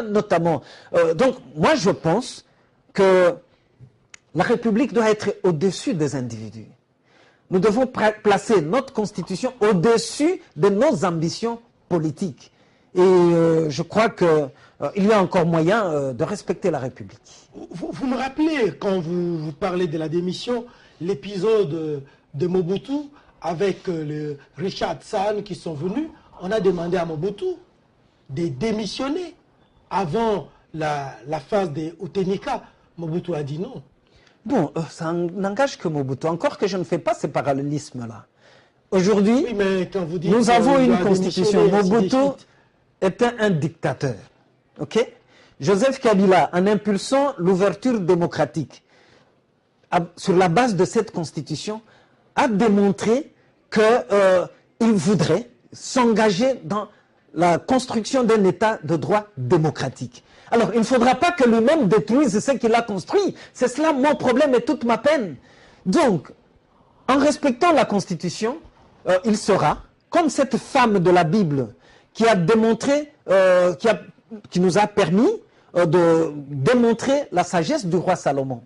notamment. Donc, moi, je pense que la République doit être au-dessus des individus. Nous devons placer notre Constitution au-dessus de nos ambitions politiques. Et je crois qu'il y a encore moyen de respecter la République. Vous me rappelez, quand vous parlez de la démission, l'épisode de Mobutu avec le Richard San qui sont venus. On a demandé à Mobutu de démissionner avant la phase de Utenika. Mobutu a dit non. Bon, ça n'engage que Mobutu. Encore que je ne fais pas ces parallélismes-là. Aujourd'hui, oui, nous avons une constitution. Mobutu était un dictateur. Ok? Joseph Kabila, en impulsant l'ouverture démocratique, sur la base de cette constitution, a démontré qu'il voudrait s'engager dans la construction d'un État de droit démocratique. Alors, il ne faudra pas que lui-même détruise ce qu'il a construit. C'est cela mon problème et toute ma peine. Donc, en respectant la Constitution, il sera, comme cette femme de la Bible qui a démontré, qui nous a permis de démontrer la sagesse du roi Salomon.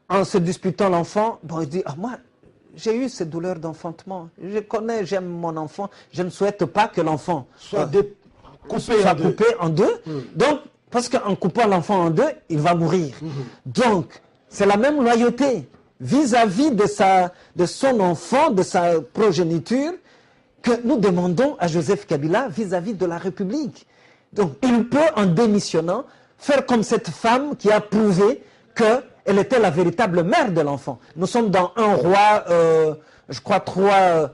En se disputant l'enfant, bon, il dit, moi, j'ai eu ces douleurs d'enfantement. Je connais, j'aime mon enfant. Je ne souhaite pas que l'enfant soit coupé en deux. Donc, parce qu'en coupant l'enfant en deux, il va mourir. Donc, c'est la même loyauté vis-à-vis de son enfant, de sa progéniture, que nous demandons à Joseph Kabila vis-à-vis de la République. Donc, il peut, en démissionnant, faire comme cette femme qui a prouvé qu'elle était la véritable mère de l'enfant. Nous sommes dans un roi, je crois, 3,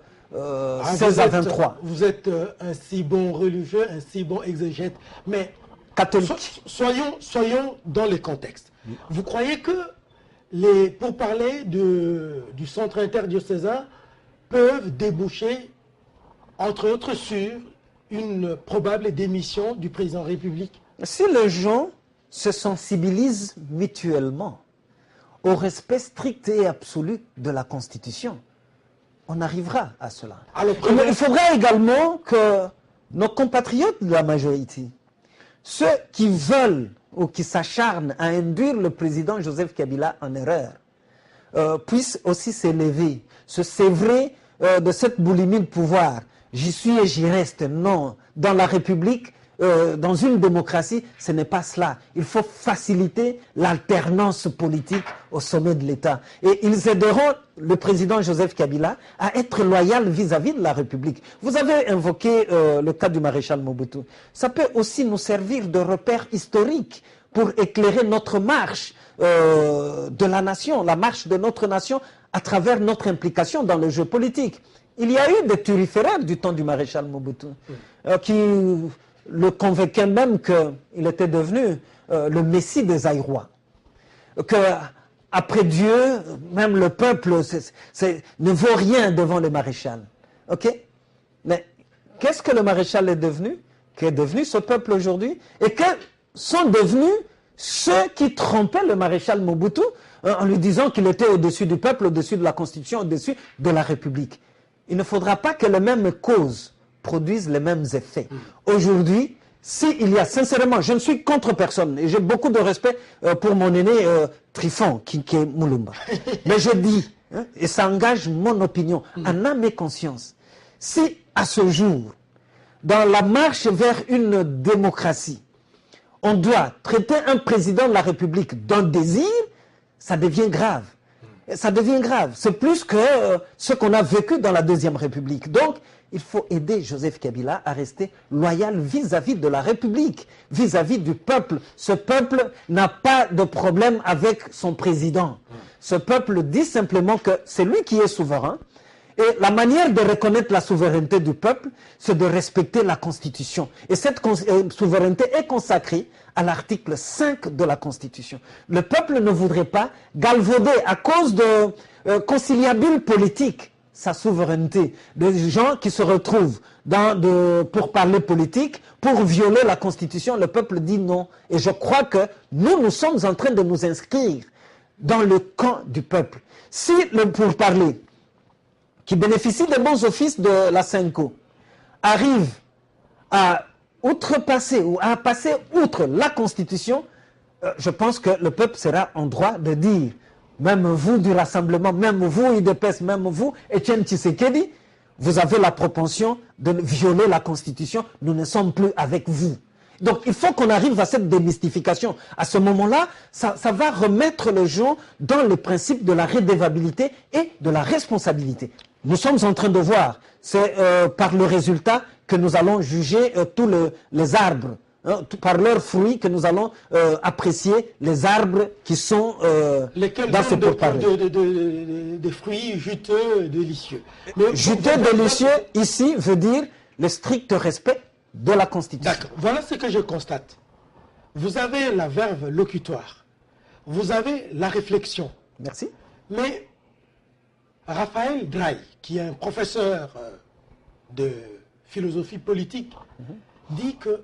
16 à 23. Vous êtes un si bon religieux, un si bon exégète, mais catholique. Soyons dans le contexte. Vous croyez que pour parler du centre interdiocésain peuvent déboucher, entre autres, sur une probable démission du président de la République? Si les gens se sensibilisent mutuellement au respect strict et absolu de la Constitution, on arrivera à cela. Alors, il faudra également que nos compatriotes de la majorité, ceux qui veulent ou qui s'acharnent à induire le président Joseph Kabila en erreur, puissent aussi s'élever, se sévrer de cette boulimie de pouvoir. J'y suis et j'y reste. Non, dans la République, dans une démocratie, ce n'est pas cela. Il faut faciliter l'alternance politique au sommet de l'État. Et ils aideront le président Joseph Kabila à être loyal vis-à-vis de la République. Vous avez invoqué le cas du maréchal Mobutu. Ça peut aussi nous servir de repère historique pour éclairer notre marche de la nation, la marche de notre nation à travers notre implication dans le jeu politique. Il y a eu des turiféraires du temps du maréchal Mobutu qui le convainquaient même qu'il était devenu le messie des Aïrois. Qu'après Dieu, même le peuple ne vaut rien devant le maréchal. Ok? Mais qu'est-ce que le maréchal est devenu? Qu'est devenu ce peuple aujourd'hui? Et que sont devenus ceux qui trompaient le maréchal Mobutu en lui disant qu'il était au-dessus du peuple, au-dessus de la Constitution, au-dessus de la République. Il ne faudra pas que les mêmes causes produisent les mêmes effets. Aujourd'hui, s'il y a sincèrement, je ne suis contre personne, et j'ai beaucoup de respect pour mon aîné Trifon, qui est Moulumba. Mais je dis, et ça engage mon opinion, en âme et conscience, si à ce jour, dans la marche vers une démocratie, on doit traiter un président de la République d'un désir, ça devient grave. Ça devient grave. C'est plus que ce qu'on a vécu dans la Deuxième République. Donc, il faut aider Joseph Kabila à rester loyal vis-à-vis de la République, vis-à-vis du peuple. Ce peuple n'a pas de problème avec son président. Ce peuple dit simplement que c'est lui qui est souverain. Et la manière de reconnaître la souveraineté du peuple, c'est de respecter la Constitution. Et cette souveraineté est consacrée à l'article 5 de la Constitution. Le peuple ne voudrait pas galvauder à cause de conciliabules politiques sa souveraineté. Des gens qui se retrouvent pour parler politique, pour violer la Constitution, le peuple dit non. Et je crois que nous sommes en train de nous inscrire dans le camp du peuple. Si le pourparler qui bénéficie des bons offices de la CENCO, arrive à outrepasser ou à passer outre la Constitution, je pense que le peuple sera en droit de dire, même vous du Rassemblement, même vous UDPS, même vous Etienne Tshisekedi, vous avez la propension de violer la Constitution, nous ne sommes plus avec vous. Donc il faut qu'on arrive à cette démystification. À ce moment-là, ça va remettre les gens dans le principe de la redevabilité et de la responsabilité. Nous sommes en train de voir, c'est par le résultat que nous allons juger tous les arbres, hein, par leurs fruits que nous allons apprécier les arbres qui sont dans ce pourparlers. Des fruits juteux, délicieux. Mais juteux, délicieux, ici, veut dire le strict respect de la Constitution. D'accord. Voilà ce que je constate. Vous avez la verve locutoire. Vous avez la réflexion. Merci. Mais Raphaël Drahi, qui est un professeur de philosophie politique, dit que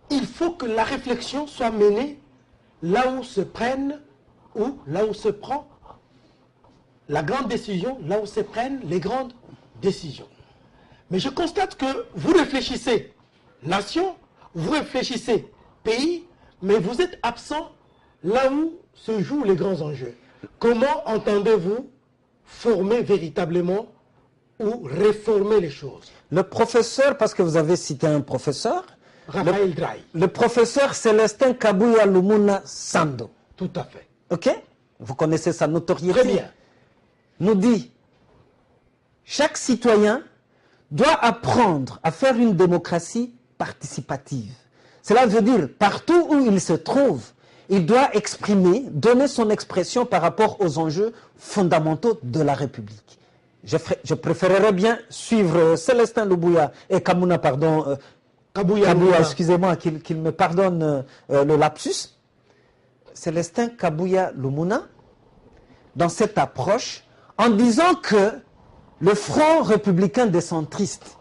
il faut que la réflexion soit menée là où se prennent ou là où se prend la grande décision, là où se prennent les grandes décisions. Mais je constate que vous réfléchissez nation, vous réfléchissez pays, mais vous êtes absent là où se jouent les grands enjeux. Comment entendez-vous former véritablement ou réformer les choses? Le professeur, parce que vous avez cité un professeur, Raphaël Drahi. Le professeur Célestin Kabuya Lumuna Sando. Tout à fait. Ok? Vous connaissez sa notoriété. Très bien. Nous dit, chaque citoyen doit apprendre à faire une démocratie participative. Cela veut dire, partout où il se trouve, il doit exprimer, donner son expression par rapport aux enjeux fondamentaux de la République. Je préférerais bien suivre Célestin Lumuna et Kabuya, pardon, Kabuya, excusez-moi, qu'il me pardonne le lapsus. Célestin Kabuya Lumuna, dans cette approche, en disant que le Front républicain des centristes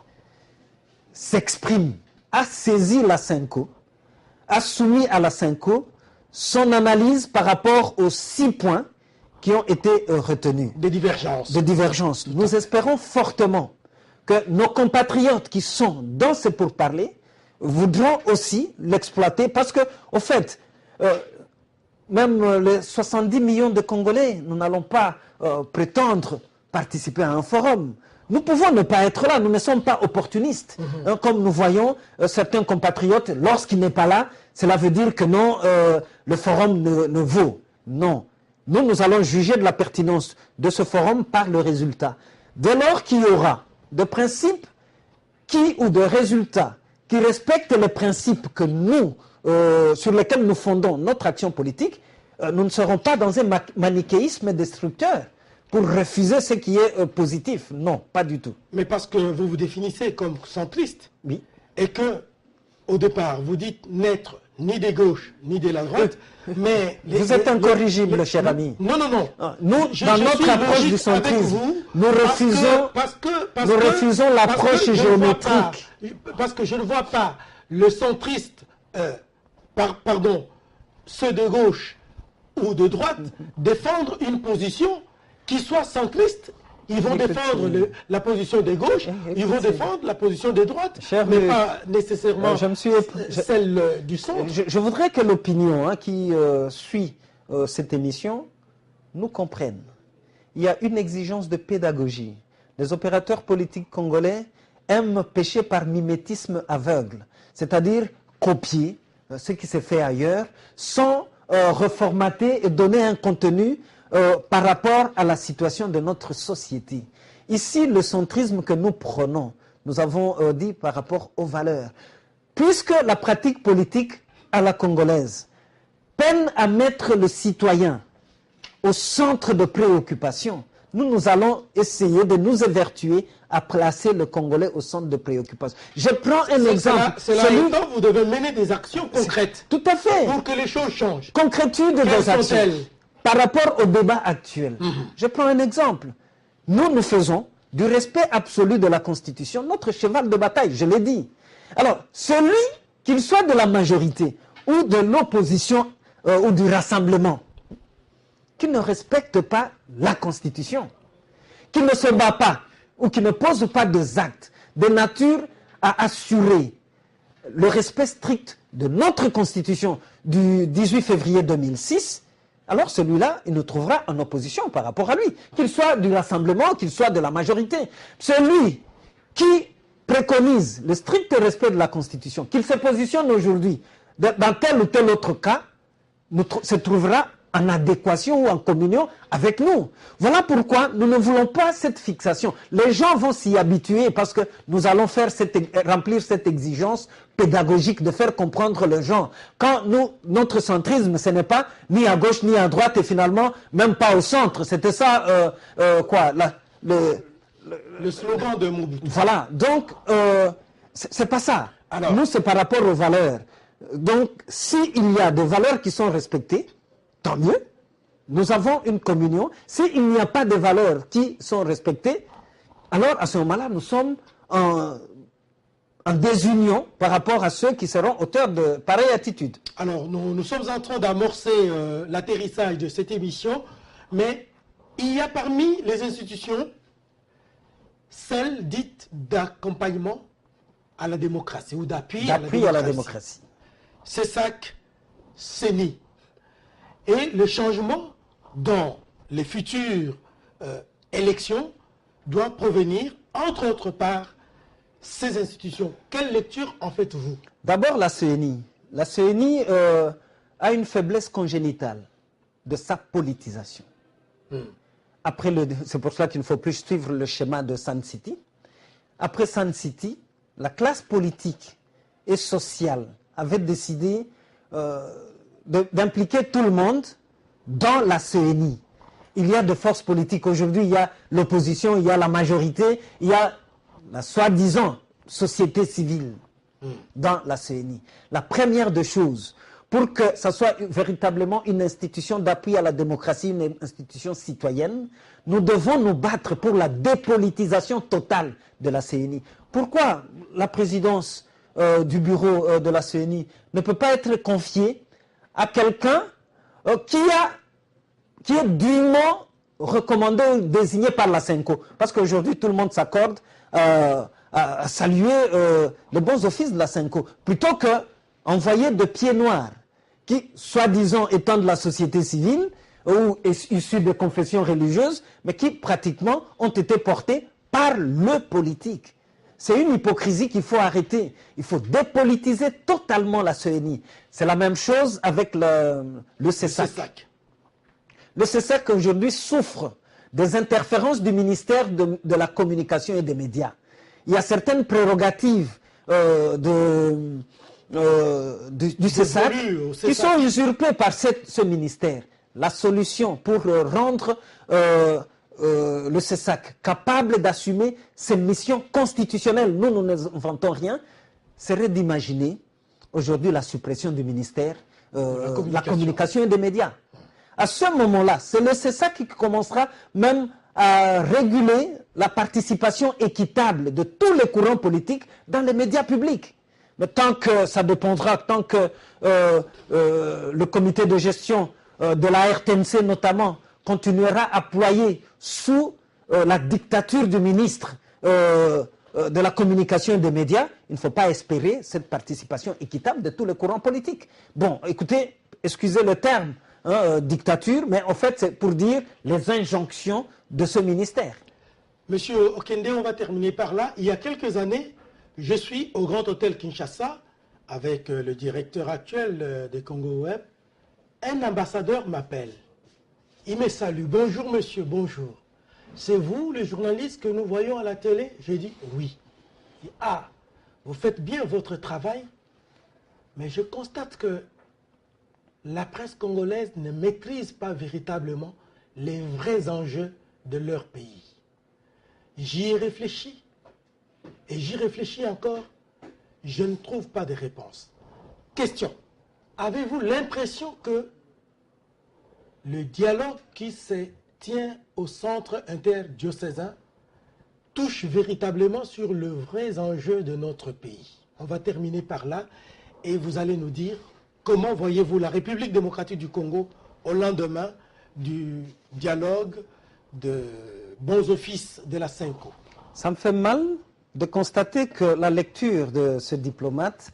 s'exprime, a saisi la Cinco, a soumis à la Cinco son analyse par rapport aux 6 points qui ont été retenus. Des divergences. De divergences. Nous espérons fortement que nos compatriotes qui sont dans ces pourparlers voudront aussi l'exploiter parce que, au fait, même les 70 millions de Congolais, nous n'allons pas prétendre participer à un forum. Nous pouvons ne pas être là, nous ne sommes pas opportunistes. Hein, comme nous voyons certains compatriotes, lorsqu'il n'est pas là, cela veut dire que non, le forum ne vaut. Non. Nous allons juger de la pertinence de ce forum par le résultat. Dès lors qu'il y aura des principes ou des résultats qui respectent les principes que nous, sur lesquels nous fondons notre action politique, nous ne serons pas dans un manichéisme destructeur pour refuser ce qui est positif. Non, pas du tout. Mais parce que vous vous définissez comme centriste. Oui. Et que, au départ, vous dites n'être ni des gauches ni de la droite, mais... Vous êtes incorrigible, cher ami. Non, non, non. Nous, dans notre approche du centrisme, nous refusons l'approche géométrique. Parce que je ne vois pas le centriste, pardon, ceux de gauche ou de droite, défendre une position qui soit centriste. Ils vont défendre la position des gauches, ils vont défendre la position des droites, mais pas nécessairement celle du centre. Je voudrais que l'opinion qui suit cette émission nous comprenne. Il y a une exigence de pédagogie. Les opérateurs politiques congolais aiment pêcher par mimétisme aveugle, c'est-à-dire copier ce qui s'est fait ailleurs sans reformater et donner un contenu par rapport à la situation de notre société. Ici, le centrisme que nous prenons, nous avons dit par rapport aux valeurs. Puisque la pratique politique à la congolaise peine à mettre le citoyen au centre de préoccupation, nous allons essayer de nous évertuer à placer le Congolais au centre de préoccupation. Je prends un exemple. C'est là où vous devez mener des actions concrètes. Tout à fait. Pour que les choses changent. Concrétude des actions. Par rapport au débat actuel, je prends un exemple. Nous faisons du respect absolu de la Constitution notre cheval de bataille, je l'ai dit. Alors, celui, qu'il soit de la majorité ou de l'opposition ou du rassemblement, qui ne respecte pas la Constitution, qui ne se bat pas ou qui ne pose pas des actes de nature à assurer le respect strict de notre Constitution du 18 février 2006, alors celui-là, il nous trouvera en opposition par rapport à lui, qu'il soit du Rassemblement, qu'il soit de la majorité. Celui qui préconise le strict respect de la Constitution, qu'il se positionne aujourd'hui dans tel ou tel autre cas, se trouvera en adéquation ou en communion avec nous. Voilà pourquoi nous ne voulons pas cette fixation. Les gens vont s'y habituer parce que nous allons remplir cette exigence pédagogique de faire comprendre les gens. Quand notre centrisme, ce n'est pas ni à gauche ni à droite et finalement même pas au centre. C'était ça, le slogan de Mobutu. Voilà, donc c'est pas ça. Alors, nous, c'est par rapport aux valeurs. Donc, s'il y a des valeurs qui sont respectées, tant mieux. Nous avons une communion. S'il n'y a pas de valeurs qui sont respectées, alors à ce moment-là, nous sommes en désunion par rapport à ceux qui seront auteurs de pareille attitude. Alors, nous sommes en train d'amorcer l'atterrissage de cette émission, mais il y a parmi les institutions celles dites d'accompagnement à la démocratie ou d'appui à la démocratie. CESAC, CENI. Et le changement dans les futures élections doit provenir, entre autres par ces institutions. Quelle lecture en faites-vous? D'abord, la CENI. La CENI a une faiblesse congénitale de sa politisation. Après, c'est pour cela qu'il ne faut plus suivre le schéma de Sun City. Après Sun City, la classe politique et sociale avait décidé d'impliquer tout le monde dans la CENI. Il y a des forces politiques. Aujourd'hui, il y a l'opposition, il y a la majorité, il y a la soi-disant société civile dans la CENI. La première des choses, pour que ça soit véritablement une institution d'appui à la démocratie, une institution citoyenne, nous devons nous battre pour la dépolitisation totale de la CENI. Pourquoi la présidence du bureau de la CENI ne peut pas être confiée à quelqu'un qui est dûment recommandé ou désigné par la CENCO? Parce qu'aujourd'hui, tout le monde s'accorde à saluer les bons offices de la CENCO, plutôt que envoyer de pieds noirs qui, soi-disant, étant de la société civile ou issus de confessions religieuses, mais qui, pratiquement, ont été portés par le politique. C'est une hypocrisie qu'il faut arrêter. Il faut dépolitiser totalement la CENI. C'est la même chose avec le CESAC. Le CESAC, aujourd'hui, souffre des interférences du ministère de la Communication et des Médias. Il y a certaines prérogatives du CESAC qui sont usurpées par ce ministère. La solution pour rendre le CESAC capable d'assumer ses missions constitutionnelles, nous n'inventons rien, serait d'imaginer aujourd'hui la suppression du ministère de la Communication et des Médias. À ce moment-là, c'est le CESAC qui commencera même à réguler la participation équitable de tous les courants politiques dans les médias publics. Mais tant que ça dépendra, tant que le comité de gestion de la RTNC notamment continuera à ployer sous la dictature du ministre de la Communication et des Médias, il ne faut pas espérer cette participation équitable de tous les courants politiques. Bon, écoutez, excusez le terme, dictature, mais en fait c'est pour dire les injonctions de ce ministère. Monsieur Okende, on va terminer par là. Il y a quelques années, je suis au Grand Hôtel Kinshasa avec le directeur actuel de Congo Web. Un ambassadeur m'appelle. Il me salue. Bonjour monsieur, bonjour. C'est vous le journaliste que nous voyons à la télé? J'ai dit oui. Il dit, ah, vous faites bien votre travail, mais je constate que la presse congolaise ne maîtrise pas véritablement les vrais enjeux de leur pays. J'y ai réfléchi, et j'y réfléchis encore, je ne trouve pas de réponse. Question, avez-vous l'impression que le dialogue qui se tient au centre interdiocésain touche véritablement sur le vrai enjeu de notre pays? On va terminer par là, et vous allez nous dire comment voyez-vous la République démocratique du Congo au lendemain du dialogue de bons offices de la CENCO? Ça me fait mal de constater que la lecture de ce diplomate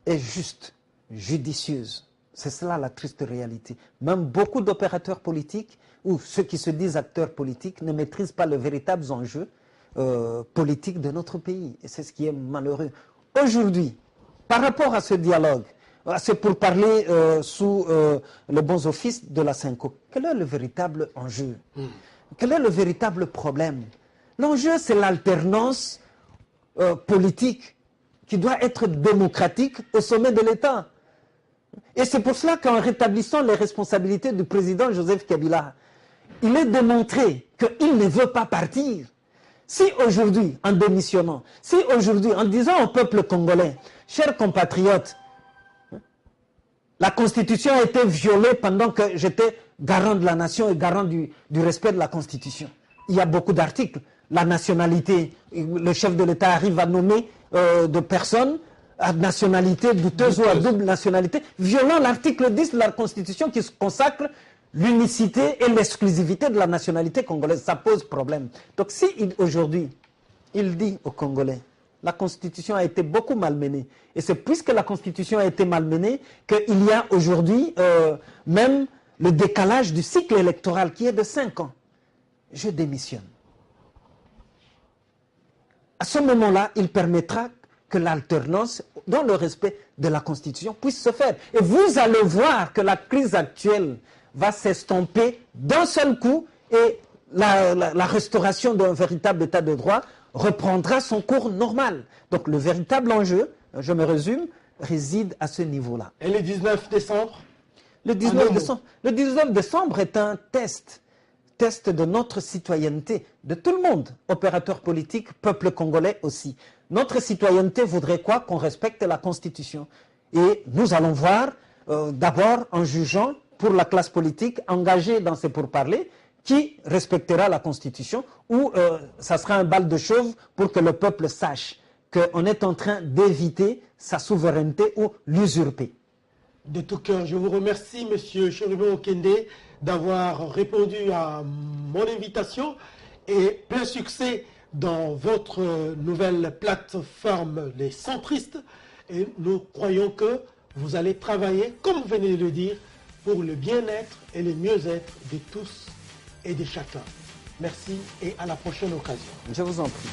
est juste, judicieuse. C'est cela la triste réalité. Même beaucoup d'opérateurs politiques ou ceux qui se disent acteurs politiques ne maîtrisent pas les véritables enjeux politiques de notre pays. Et c'est ce qui est malheureux. Aujourd'hui, par rapport à ce dialogue, c'est pour parler sous les bons offices de la Synco, quel est le véritable enjeu? Quel est le véritable problème? L'enjeu, c'est l'alternance politique qui doit être démocratique au sommet de l'État. Et c'est pour cela qu'en rétablissant les responsabilités du président Joseph Kabila, il est démontré qu'il ne veut pas partir. Si aujourd'hui, en démissionnant, si aujourd'hui, en disant au peuple congolais, chers compatriotes, la Constitution a été violée pendant que j'étais garant de la nation et garant du respect de la Constitution. Il y a beaucoup d'articles. La nationalité, le chef de l'État arrive à nommer de personnes à nationalité douteuse ou à double nationalité, violant l'article 10 de la Constitution qui consacre l'unicité et l'exclusivité de la nationalité congolaise. Ça pose problème. Donc si aujourd'hui, il dit aux Congolais, la Constitution a été beaucoup malmenée, et c'est puisque la Constitution a été malmenée qu'il y a aujourd'hui même le décalage du cycle électoral qui est de 5 ans. Je démissionne. À ce moment-là, il permettra que l'alternance, dans le respect de la Constitution, puisse se faire. Et vous allez voir que la crise actuelle va s'estomper d'un seul coup et la restauration d'un véritable état de droit reprendra son cours normal. Donc le véritable enjeu, je me résume, réside à ce niveau-là. Et le 19 décembre? Le 19 décembre est un test de notre citoyenneté, de tout le monde, opérateurs politiques, peuple congolais aussi. Notre citoyenneté voudrait quoi? Qu'on respecte la Constitution. Et nous allons voir, d'abord en jugeant pour la classe politique engagée dans ces pourparlers, qui respectera la Constitution, ou ça sera un bal de chauve pour que le peuple sache qu'on est en train d'éviter sa souveraineté ou l'usurper. De tout cœur, je vous remercie, Monsieur Cherubin Okende, d'avoir répondu à mon invitation et plein succès dans votre nouvelle plateforme Les Centristes. Et nous croyons que vous allez travailler, comme vous venez de le dire, pour le bien-être et le mieux-être de tous et de chacun. Merci et à la prochaine occasion. Je vous en prie.